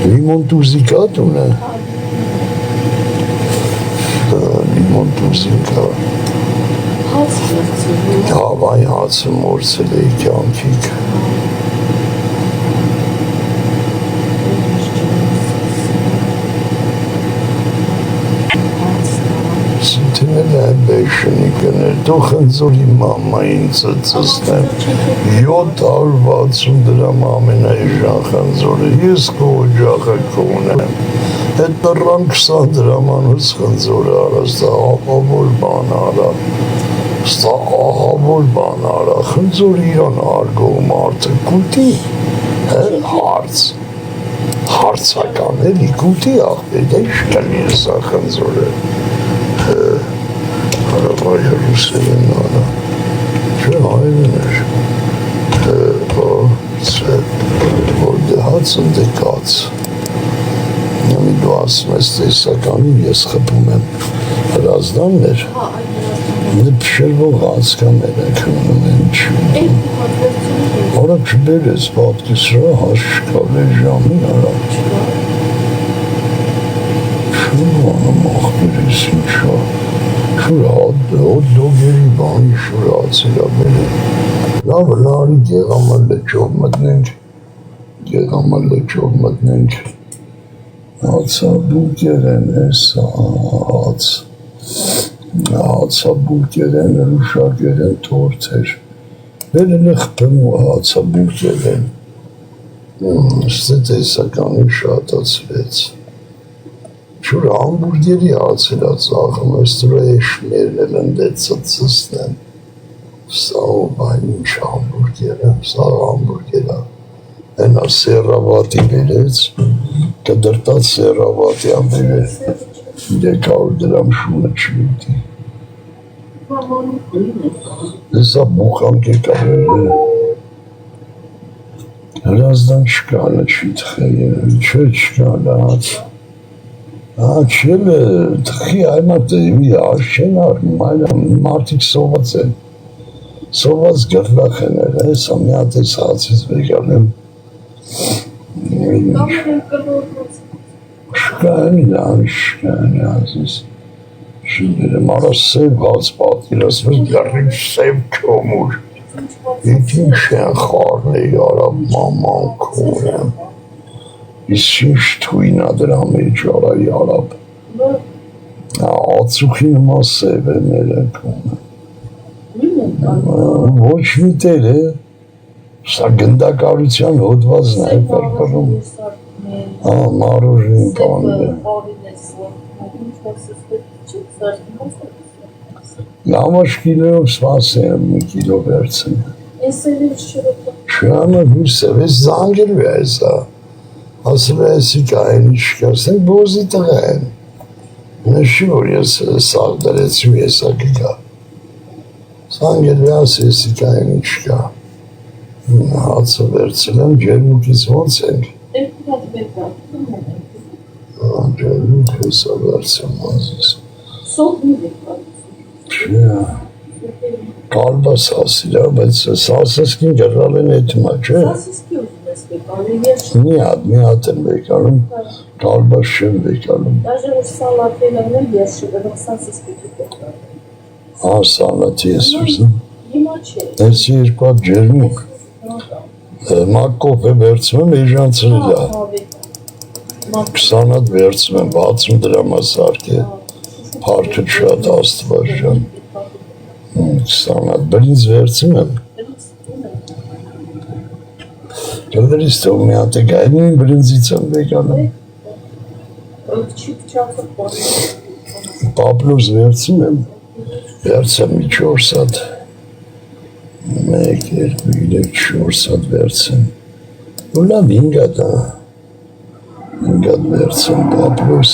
Limon tuzika տունը։ Limon tuzika։ Հավայ հացը մորցել էի կյանքիք։ Սինթինել է բեշնի կներ, դու խնձորի մամային ծծծնեմ, 760 դրամ ամենայժան խնձորը, ես քո օջախը կունեմ, հետ նռան 20 դրամանուց խնձորը արա, ստա ահավոր բան արա, խնձոր իրան արգող մարդը, կուտի, հարցական էլի, կուտի աղբետ, է շկալի սա խնձորը, հարավայը ռուսերեն արա, չէ հայրեն էր, որ դե հացն դե կաց, նամի դու ասում ես տեսականին ես խպում եմ հրազդաններ, դե պշերվող հացկաներ եք հնում են չում, արա չբեր ես պատկիս რა հաշկալ է ժամին արա, չում անում աղբեր ես ինչա, շուր հոտ-դոգերի բանի շուր հացիրա բեր է, լավ լարի գեղամը լեջով մտնենք, հացաբուրգեր են էսա, հացաբուրգեր են, ռուշակեր են, թորթեր, բերել է խպեմ ու հացաբուրգեր են, ստե տեսականի շատացվեց, շուր համբուրգերի հացիրա ծաղում, ես դուրա էշմերն էլ ընդե ծծծնեմ, սա ու բայն ինչ համբուրգեր եմ, սա համբուրգերա, Ենա սերավատի բերեց, կդրտած սերավատի ամբերել, 300 դրամ շունը չլուտի։ Դեսա բուխանք է կարել է, հրազդան չկանը չի թխել, չէ չկանը հաց, չել է, թխի այմատ է, մի աշ չեն արնում, մարդիկ սոված են, սոված գրլախ են էր, հեսա մի հատ ես հացից վեկալ եմ, Շկանի ազիս, շիբերեմ արա սև հաց պատիրաս, վեր գարիմ սև կոմուր, իք ինչ են խարն էի արա մաման կորեմ, իս ինչ թույնա դրա մեջ արայի արապ, ացուխի նման սև է մեր կոմը, ոչ մի տեր է, Սա գնդակարության հոդվածն է պարպարում, մարոժին կանր է, լամաշկիլերով սպաս եմ մի կիլո վերցն է, շրանը հուսև, ես զանգելու է սա, ասել է եսի կային ինչ կասեն, բոզի տղա են, նշի որ ես սաղ դրեցում եսա կգա, զանգելու է ասել եսի կային ինչ կա, Հացը վերցել եմ, ջերմուկից ոնց ենք։ Ջերմուկ հեսա վերցեմ ազիս։ Չէ, կալբաս ասիրա, բայց սասսկին գռալ են էտմա, չէ։ Մի հատ են վեկալում, կալբաս չեմ վեկալում։ Սալատի ես ուրսում։ Ես երկու հատ ջերմուկ։ Մակկոպ է վերցում եմ, էժանցրել է, 20 հատ վերցում եմ, 60 դրամասարկ է, պարդու շատ աստվար ժան, 20 հատ, բրինձ վերցում եմ, կրդերից թող մի հատ է գայնում, բրինձից եմ վեկանում, պապլոզ վերցում եմ, վերցեմ մի 4 հատ, 1, 2, 3, 4 հատ վերցեմ, ու լավ 5 հատ վերցեմ պապլոս,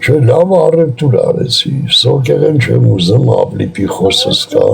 չէ լավ առևտուր արեցի, սոկեղեն չեմ ուզում աբլիպի խոսս կա,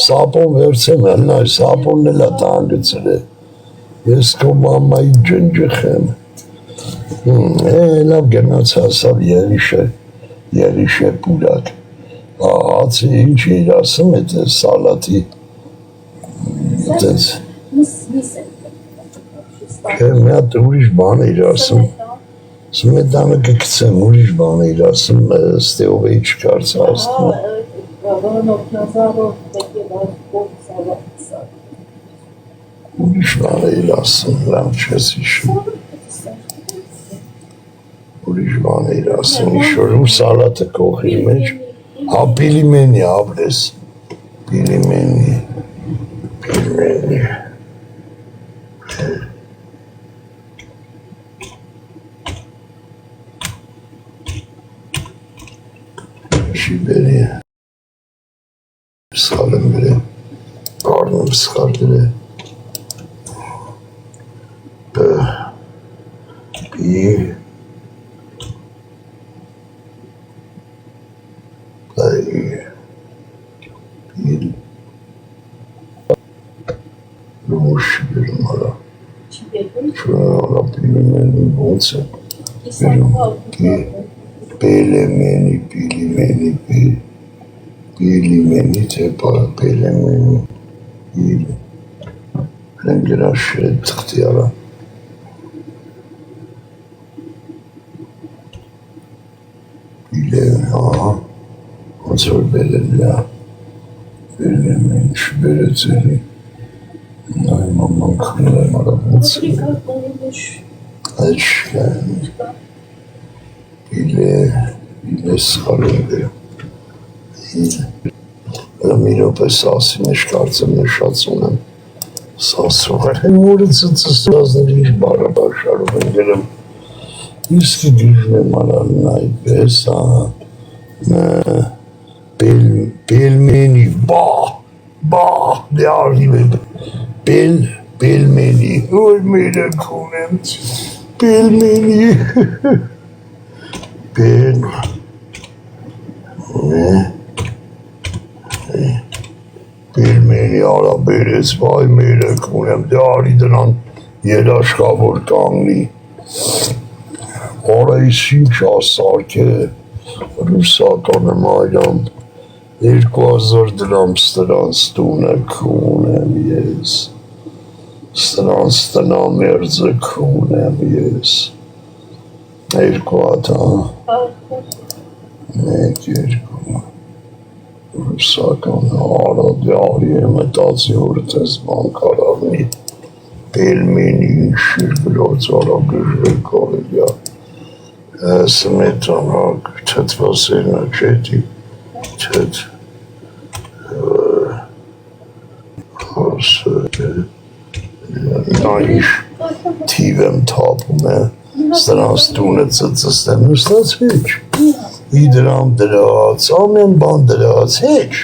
սապոն վերցեմ հլնայ, սապոնն էլ հատ անգծր է, ես կո մամայի ջնջխ եմ, լավ գնաց հասավ երիշե պուրակ, հացի ինչ էր ասում էտ սալատի, Չէ, մի հատ ուրիշ բան էր ասում։ Սմետանը կգցեմ, ուրիշ բան էր ասում, ստեով էի չկարծահասնում։ Ուրիշ բան էր ասում, լավ չես հիշում։ Ուրիշ բան էր ասում, ինչ-որ սալատը կողի մեջ, հա պիլիմենի ապրես, պիլիմենի, շիբերի, սխալ եմ գրել, կարնում սխալ գրել, Ռուշ բերում արա, չորա պիլիմենի ոնց է, պելեմենի, պիլիմենի, թե պելեմենի, հեն գրաշր է թղթի արա, ահա, ոնց որ բերել է, պելեմեն չբերեց էլի, այ մաման քնել եմ արա ոնց է, այչ պիլե սխալ եմ գրել, մի րոպե սասի մեջ կարծեմ նշացում եմ, սասող էր, հեն որը ծծսվածներ իր բարաբաշարով են գրեմ, իսկի գիժն եմ արալն այդպես, պելմենի, դե արիվ է, պելմենի, որ մերեք ունեմ, պելմենի, պելմենի արա բերեց, վայ մերեք ունեմ, դե արի դրան երաշխավոր կանգնի, արա իս ինչ ասարք է, ռուսական եմ այրամ, 2000 դրամ ստրանց տունը կունեմ ես, ստրանց տնամերձը կունեմ ես, 2 հատ, մեկ, 2, ռուսական արա դե արի է մտացի որդ ես բան կարավնի, պելմենի ինչ գրոց արա գժվեք կարելյա, Սմետանա թթվասերնա չետի, նա ինչ թիվ եմ թապում է, սրանց տունը ծծստեմ, նստած հեչ, իդրամ դրած, ամեն բան դրած, հեչ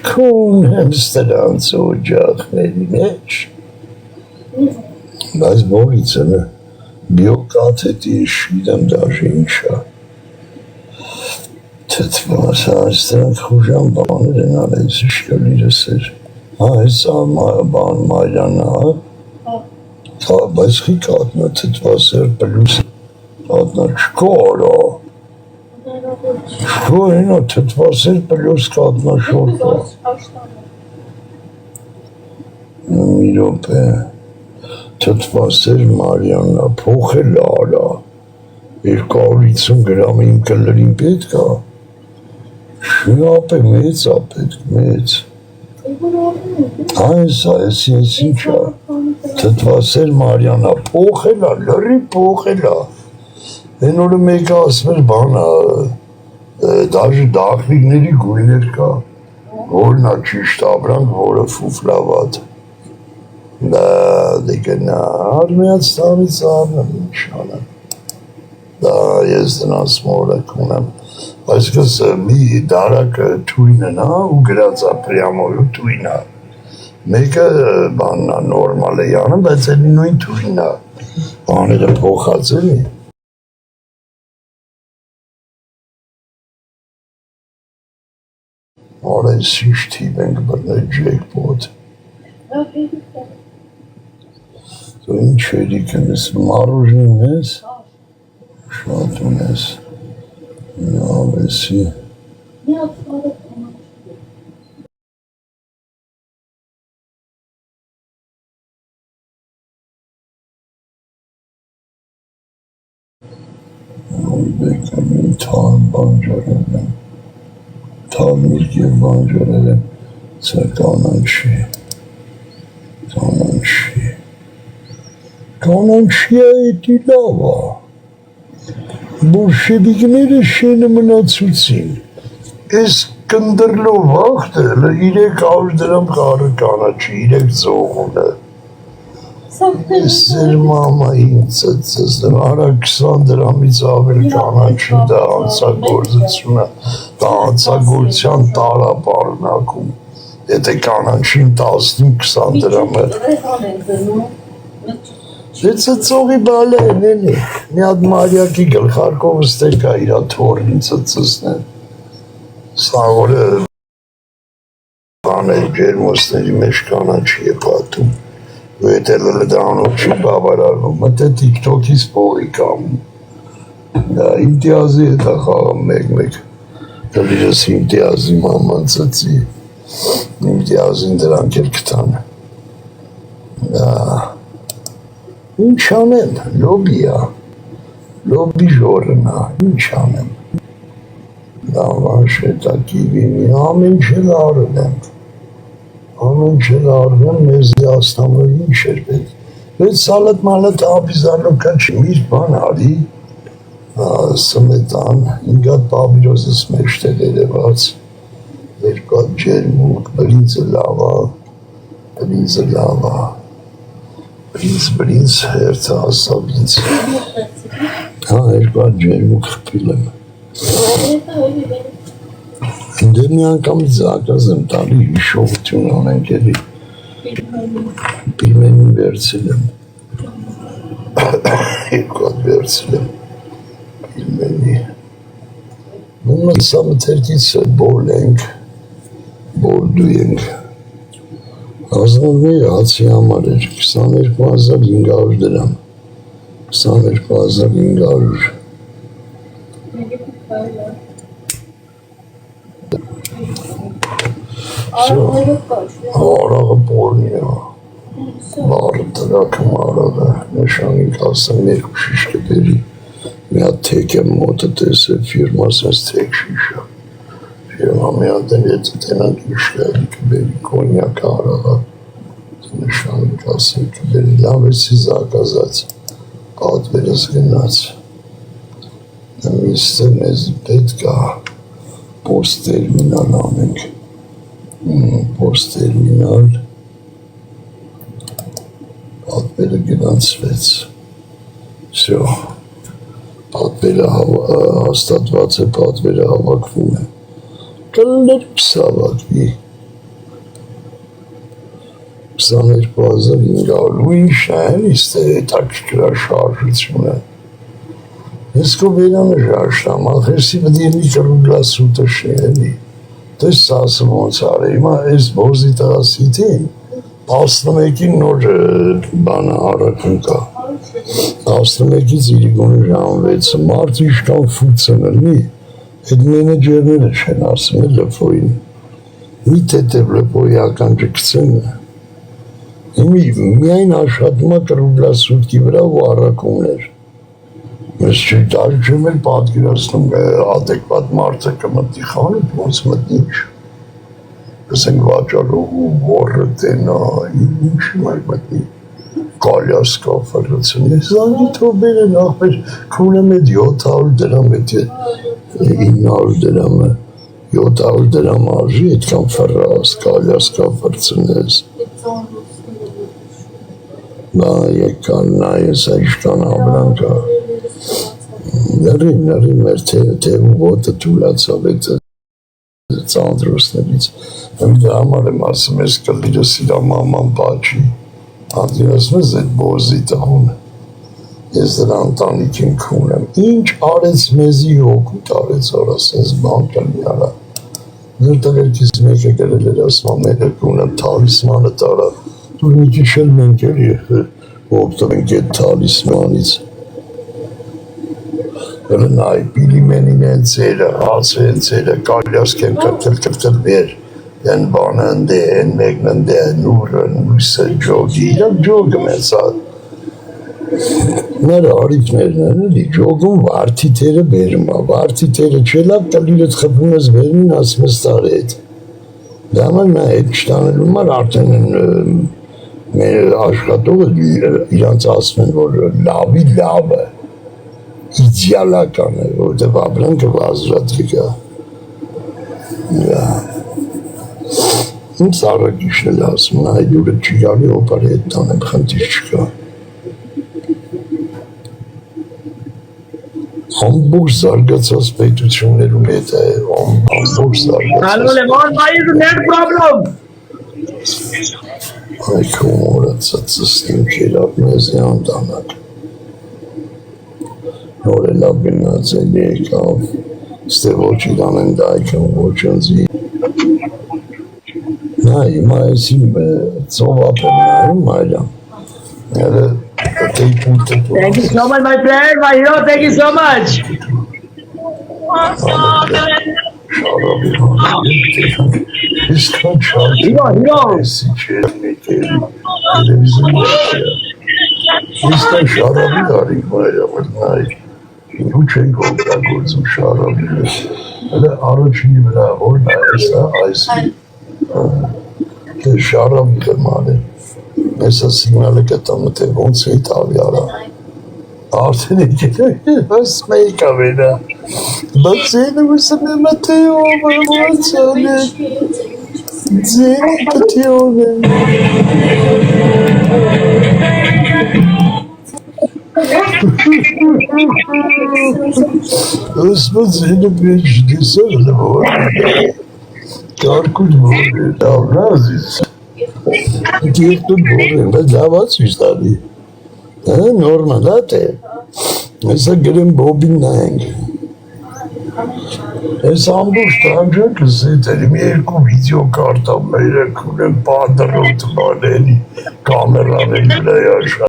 կոն եմ սրանց օջախներին, հեչ, բայց բորից եմ է, բիոկաթետի շիդեմ դաժի ինչա, թթվաս, այստրանք խուժան բաներ են արեց, իշկալիրս էր, այս բան մայրանա, բայց խի կատնա թթվաս էր պլուս, կատնա չկո արա, չկո ենա թթվաս էր պլուս կատնա շորկա, մի ռոպ է, թթվասեր Մարյաննա, փոխել արա, 250 գրամ իմ կլրին պետք է, շնապ է մեծ է պետք, մեծ, այս ինչ է, թթվասեր Մարյաննա, փոխել է, լրի փոխել է, են օրը մեկը ասում էր բանա, դաժի դախնիկների գույներ կա, որն է ճիշտ ապրանք, որը ֆուֆլավատ, դե գնա, արմիած տանից արնեմ ինչ անեմ, դա ես դնաց մորակ ունեմ, այսքս մի դարակ թույնը նա ու գրածա պրյամոյու թույնա, մեկը բաննա նորմալ է անում, բայց էլի նույն թույնա, բաները փոխած էլի, արա ես ինչ թիվ ենք բրնել ջեքպոտ, ինչ երիք եմ ես, մարուժն ունես, շատ ունես, ավեսի, Beklemeyi tam bancarım. Tam ilgi bancarım. Kanançı. Kanançı. Kanançıya eti lava. Bolşevikleri şenimnացուցին։ Այս կնդրլու վաղտը իրեք արդրամ կարը կանաչի, իրեք ձողունը։ Սեր մամային ծծծն, արա 20 դրամից ավել կանաչի դա անցագործությունը, դա անցագործյան տարապարնակում, եթե կանաչին 10-20 դրամը։ Ծծողի բալը են էլի, մի հատ մարյակի գլխարկով ստեկ է իրա թորին ծծծնեն, սա որը բաներ ջերմոսների մեջ կանաչի է պատում, ու եթե լլդրանով չի բավարարվում, մտե տիկտոքից փողի կամում, իմտիազի հետ է խաղում մեկ-մեկ, կլիրս իմտիազի մաման ծծի, իմտիազին դրանք էլ կտան, ինչ անեմ, լոբի է, լոբի ժորն է, ինչ անեմ, դավաշ հետակիվինի, ամեն չել արվեմ, մեզի աստամը ինչ էր պետք, վեց սալըտ մալըտ աբիզանոկա չի, միր բան արի, սմետան, ինգատ պաբիրոզս մեջ տերերված, երկատ ջերմուկ, բրինձը լավա, Բրինձ հերթը ասավ ինձ, երկատ ջերմուկ խպիլ եմ, դեր մի անգամից զակազ եմ տալի, հիշողություն անենք էլի, պիլմենին վերցել եմ, երկատ վերցել եմ, պիլմենի, նումը սա մթերքից բոլ ենք, բոլ դու ենք, Ազնովի հացի համար էր 22,500 դրամ, 22,500 Արաղը պորնի է, բարը տրակում արաղը, նշանին 12 շիշ կբերի, մի հատ թեք եմ մոտը տեսել, ֆիրմա սենց թեք շիշը, ֆիրմա մի հատ են եթե տենանք իշկայլի կբերի, կոնյակ արաղը, նշանին 12 կբերի, լավ էսի զակազած, պատվերս գնաց, միստր մեզ պետք է post terminal անենք, post terminal, պատվերը գնացվեց, всё, պատվերը հաստատված է, պատվերը հավաքվում է, կլներ պսավակվի, 22,500, ու ինչ են իստեր հետաքրքրա շարժությունը, ես քո վերանը ժաշտամ, ախերսի բդիրնի կրուգլասուտը շնելի, տես սասը ոնց արե, հիմա ես բոզի տղասիտին, 11-ին նոր բանը առակում կա, 11-ից իրիգոնի ժամ 6-ը, մարդ իշկան ֆուծն ըլնի, այդ մենեջերները չեն ասում է լպոյին, մի տետև լպոյի ականջը կծեն է, միայն աշխատում է կրուգլասուտքի վրա ու առակումներ, ես չտար չեմ էլ պատկերացնում ադեկվատ մարդը կմտնի խանութ, ոնց մտնի ինչ, կսենք վաճառող ու որը տենա, ինչի մայր մտնի, կալյասկա վրացն, ես զանգի թոբեր են աղբեր, կունեմ էդ 700 դրամ, էդ 900 դրամը, 700 դրամ արժի, էդքան վրաս, կալյասկա վրցնես, բա եկան նայես այշկան աբրանքա, նրի մեր թևու ոտը թուլացավ էդ ծանդրոսներից, դրա համար եմ ասում ես կլիրս իրա մաման պաչի, անդիրասում ես էդ բոզի տղուն, ես դրա ընտանիքին քունեմ, ինչ արեց մեզի հոգուտ արեց արաս ես բան կլի արա, նր տղերքից մեկը գրել էր ասմա մեկը քունեմ թալիսմանը տարա, դուր մի քիչ էլ մենք էլի օգտվենք այդ թալիսմանից, նայ պիլիմենին են ծերը, հացը են ծերը, կալյասկ են կրկլ վեր, են բանը ընդե, են մեկն ընդե, նուրը, նույսը, ջոգի, իրակ ջոգը մեծա, Նրա արիքներն են էլի ջոգում վարդի թերը բերում է, վարդի թերը չելավ տլիրդ խփում ես բերին ասում ես տարի հետ։ Դա մար նա հետ չտանելու մար արդեն մեր աշխատողը իրանց ասում են, որ լավի լավ է, իդեալական է, որտև ապրանքը վազրատիկ է։ Ինձ առակիշն էլ ասում, նա այդ ուրը չի գալի օպարի հետ տանեմ, խնդիր չկա։ Ամբողջ զարգացած պետություններում հետ է, ամբողջ զարգացած։ Այ քո մորացած սնունքերով մեզ է անդանակ։ Նոր էլավ գնաց էլ եկավ, ստե ոչ իրան են դայքն ոչ ընձի։ Նա հիմա էսի ծով ապել նայում այլամ։ Thank you so much, my friend, my hero, thank you so much. Essa signale che stanno te con sei italiana. Artık ne gidiyor? Basmayı kamera. Bak seni mesela Matteo var sana. Seni katıyor. Osman seni peşinde söyle bu. Karkut bu. Davranız. Direktor boğuluyor. Ben davat suçlarıyım. Normal hadi. Mesela gelin bobinle. Samboş'ta ancak kızıtırım. Erku video kartam böyle kulüp bağdırıldı böyle. Kameralarıyla yaşar.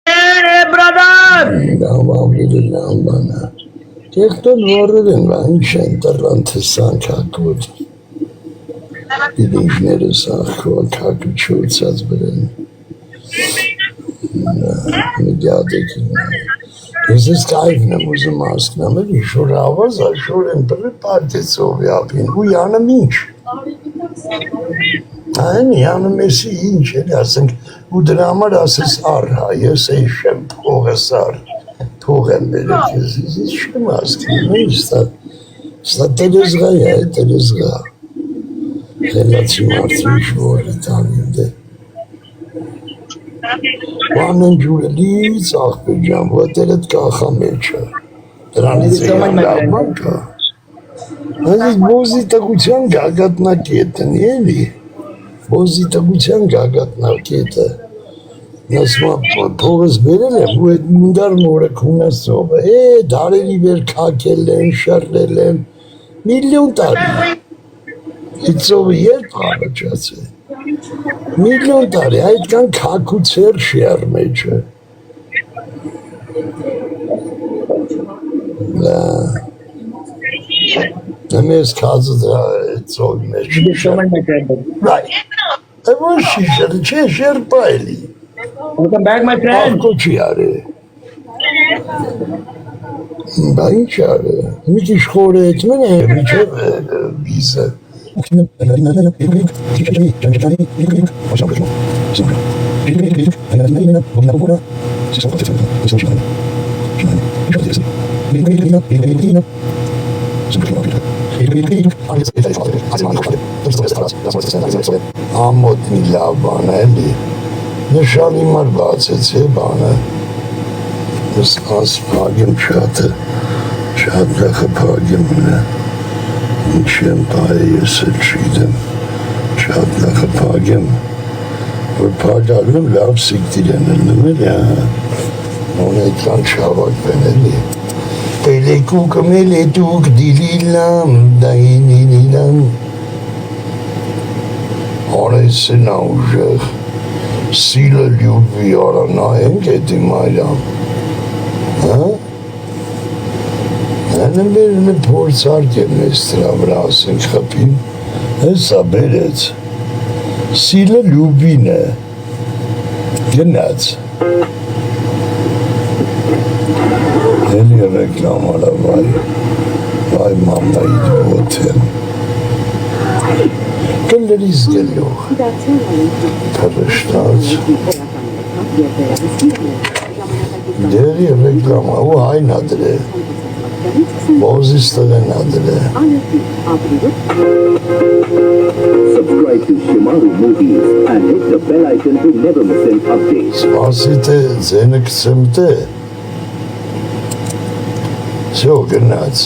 Hey brother! Tamam bilin bana. Direktor varırın ben şenterlantı sankakvud. Bilinçleri saklı kakı çuğutsaz bilen. Medyadaki. Dieses kayfına muzu maskına mı bir şura varsa şuren bir partisi ol yapayım. Bu yana minç. Yani yana mesi ince dersin. Bu drama rasız arhaya seyşem poğasar. Poğem belirsiz. Hiç şu maskına ne ister? İşte telizga ya telizga. Relativ artış var İtalya'da. Onun cüveli saklayacağım. Bu telet kalkamayacak. Dranizeye yapmak ha. Aziz bozi takuçan gagatna kete. Niyeli? Bozi takuçan gagatna kete. Nasma poğuz verelim. Bu etmindar mı uğraşına soba. Dareli ver kakellen, şerlellen. Milyon tane. It's over here, paracası. Milyon tane. Ayetkan kakutser şermece. La. Nemez kazıdır. It's all measure. Right. Evo şişeri çeşer payli. Welcome back, my friend. Koçu yarı. Ben çare. Müthiş kore etme ne? Müthiş bize. Amot mila bana eli. Nişanım var bahçesi bana. Biz az pagim çatı. Çatla kapagim ne? İçim payı seçiydim. Çatla kapagim. Bu pagalım laf siktirenildi mi ya? Onu ekran çabak ben eli. Telekuk meletuk dililam dayinilam. Orası ne olacak? Sila ljubi orana engedi mayam. Ha? Yani birini porsar gemestra vrasın kapıyım. Hesa beret. Սիլը լյուբին է, գնաց, էլի ռեկլամարա, վայ մամայիդ ոտեմ, կլրիզ գելով, պրշտած, դերի ռեկլամա, ուայն ադր է, Բոզիս տղեն ադր է, Subscribe to Shimaru Movies and hit the bell icon to never miss an update. սպասի թե ձենը կցեմ թե, սյո գնաց,